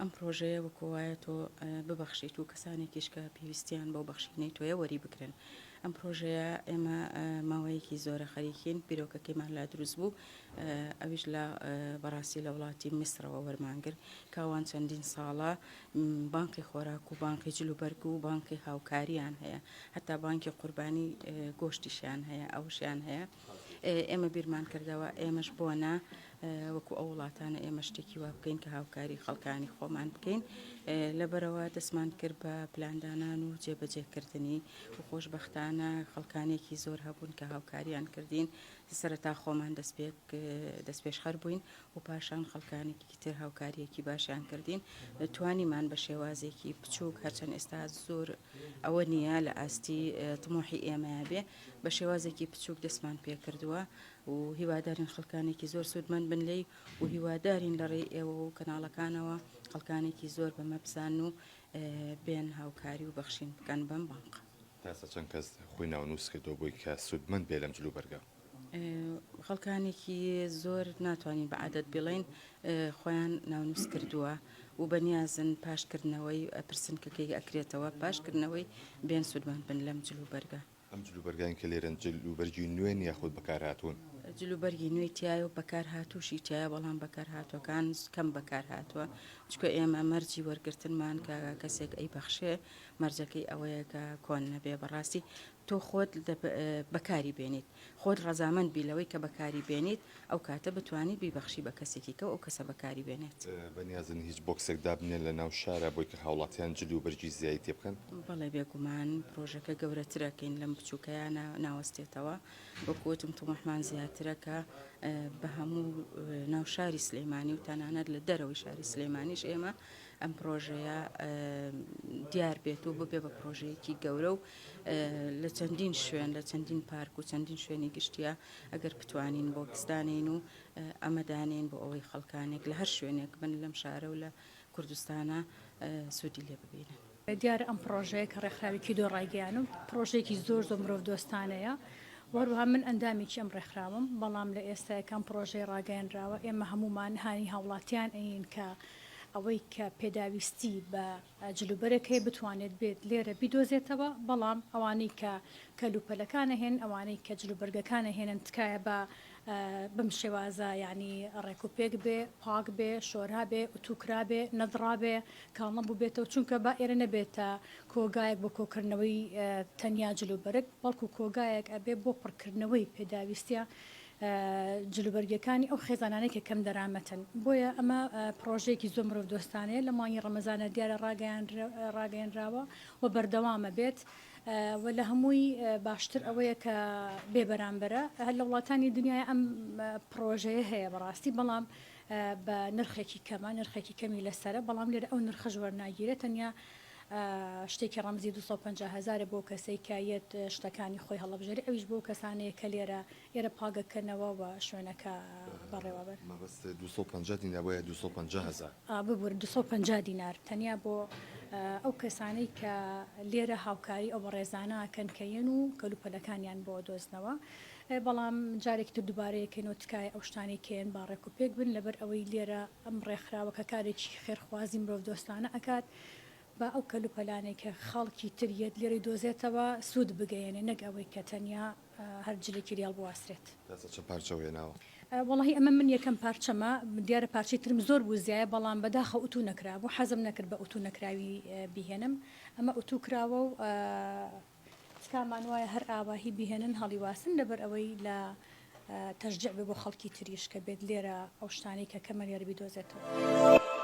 ئەم پرۆژەیە وەکوایە تۆ ببەخشیت و کەسانێکیش کە پێویستیان بۆ بەخشینەی تۆیە وەری بکرن. ئەم پرۆژەیە ئێمە ماوەیەکی زۆرە خەریکین، بیرۆکەکەیمان لا دروست بوو، ئەویش لە بەڕاستی لە وڵاتی میسرەوە وەرمانگر کاوان چەندین ساڵە بانقی خۆراک و بانقی جلوبەرگ و بانقی هاوکاریان هەیە، هەتا بانکی قوربانی گۆشتیشیان هەیە، ئەوشیان هەیە. ئێمە بیرمان کردەوە ئێمەش بۆنە وەکو ئەو وڵاتانە ئێمە شتێکی وا بکەین کە هاوکاری خەڵکانی خۆمان بکەین. لەبەرەوە دەستمان کرد بە پلاندانان و جێبەجێکردنی و خۆشبەختانە خەڵکانێکی زۆر هەبوون کە هاوکاریان کردین، سەرەتا خۆمان دەستپێشخەر بووین و پاشان خەڵکانێکی تر هاوکاریەکی باشیان کردین. توانیمان بە شێوازێکی بچووک هەرچەند ئێستا زۆر ئەوە نییە لە ئاستی تمۆحی ئێمەیە بێ، بە شێوازێکی بچووک دەستمان پێ کردووە و هیوادارین خەڵکانێکی زۆر سوودمەند بن لێی و هیوادارین لە ڕێی ئێوە و کەناڵەکانەوە خەڵکانێکی زۆر بەمە بزان و بێن هاوکاری و بەخشین بکەن بەم بانق. تاسە چەند کەس خۆی ناونووس کردەوە بۆی کە سوودمەند بێ لەم جلوبەرگە؟ خەڵکانێکی زۆر ناتوانین بە عادەت بڵێن خۆیان ناونووس کردووە و بەنیازن پاشکردنەوەی پرسن کەکەی ئەکرێتەوە پاشکردنەوەی بێن سوودمەند بن لەم جلوبەرگە. ئەم جلوبەرگان کە لێرەن جلوبەرگی نوێن یاخود بەکار هاتوون؟ جلوبەرگی نوێی تایە و بەکار هاتووشی تایە، بەڵام بەکار هاتووەکان کەم بەکار هاتووە، چکە ئێمە مەرجی وەرگرتنمان کە کەسێک ئەی بەخشێ مەرجەکەی ئەوەیە کە کۆن نەبێ. بەڕاستی تۆ خۆت بەکاری بێنیت، خۆت ڕەزامەند بی لەوەی کە بەکاری بێنیت، ئەو کاتە بتوانیت بیبەخشی بە کەسێکی کە ئەو کەسە بەکاری بێنێت. بەنیازن هیچ بۆکسێک دابنێن لە ناو شارە بۆی کە هاوڵاتیان جلوبەرگی زیایی تێ بکەن؟ بەڵێ بێگومان پرۆژەکە گەورەترەکەین لەم بچووکەیە ناوەستێتەوە، وەکوتم تومەحمان زیاترە کە بە هەموو ناو شاری سلێمانی و تەنانەت لە دەرەوەی شاری سلێمانیش ئێمە ئەم پرۆژەیە دیار بێت و ببێ بە پرۆژەیەکی گەورە و لە چەندین شوێن لە چەندین پارک و چەندین شوێنی گشتیا ئەگەر بتوانین بۆ کەسدانین و ئەمەدانین بۆ ئەوەی خەڵکانێک لە هەر شوێنێک بن لەم شارە و لە کوردستانە سوودی لێ ببینن. دیارە ئەم پرۆژەیە کە ڕێکخراوێکی دۆ ڕایگەیان و پرۆژێکی زۆر مرۆڤ دۆستانەیە، وەروها من ئەندامێکی ئەم ڕێکخراوم، بەڵام لە ئێستاەکەم پرۆژەی ڕاگەیاندراوە ئێمە هەمومان هانی هاوڵاتیان ئەین کە ئەوەی کە پێداویستی بە جلوبەرەکەی بتوانێت بێت لێرە بیدۆزێتەوە، بەڵام ئەوانەی کە کەلوپەلەکانە هێن، ئەوانەی کە جلوبەرگەکانە هێنن تکایە بە بم شێوازە یعنی ڕێکوپێک بێ، پاک بێ، شۆرا بێ، ئوتوکرا بێ، نەدڕا بێ، کاڵە بوو بێتەوە، چونکە با ئێرە نەبێتە کۆگایەک بۆ کۆکردنەوەی تەنیا جلوبەرگ، بەڵکو کۆگایەک ئەبێ بۆ پڕکردنەوەی پێداویستە جلوبەرگەکانی ئەو خێزانانەی کە کەم دەرامەتن. بۆیە ئەمە پرۆژەیەکی زۆر مرۆڤ دۆستانەیە لە مانگی ڕەمەزانە دیارە ڕاگەیاندراوە و بەردەوامە بێت و لە هەمووی باشتر ئەوەیە کە بێبەرامبەرە هەر لە وڵاتانی دنیای ئەم پرۆژەیە هەیە بەڕاستی، بەڵام بە نرخێکی کەمە، نرخێکی کەمی لەسرە، بەڵام لێرە ئەو نرخە وەرناگیرێت، تەنیا شتێکی ڕەمزی 250,000 بۆ کەسەی کایەت شتەکانی خۆی هەڵەبژێری، ئەویش بۆ کەسانەیە کە ئێرە پاگەکەنەوە و شوێنەکە بەڕێوەبەر. مەبەست 250 دینار بۆیە 250,000 ببوور 250 دینار تەنیا بۆ ئەو کەسانەی کە لێرە هاوکاری ئەو بەڕێزانەکەن کەین و کەلوپەلەکانیان بۆ دۆزنەوە. بەڵام جارێکی تر دووبارەیەکەینەوە تکایە ئەو شتانی کێن با ڕێکوپێک بن لەبەر ئەوەی لێرە ئەم ڕێکخراوە کە کارێکی خێرخوازی مرۆڤ دۆستانە ئەکات بە ئەو کەلوپەلانێک کە خەڵکی تریەت لێرەی دۆزێتەوە سوود بگەیەنێ، نەک ئەوەی کە تەنیا هەر جلێکی ریاڵ بواسرێت. چەند پارچە هێناوە؟ وەڵاهی ئەمە من یەکەم پارچەمە، دیارە پارچەی ترم زۆر بوو زیایە، بەڵام بەداخە ئوتو نەکرابوو، حەزم نەکرد بە ئوتو نەکراوی بیهێنم، ئەمە ئوتو کراوە و تکامان وایە هەر ئاواهی بیهێنن هەڵیواسن لەبەر ئەوەی لە تەشجیع بێ بۆ خەڵکی تریش کە بێت لێرە ئەو شتانەی کە کەمە لێرە بیدۆزێتەوە.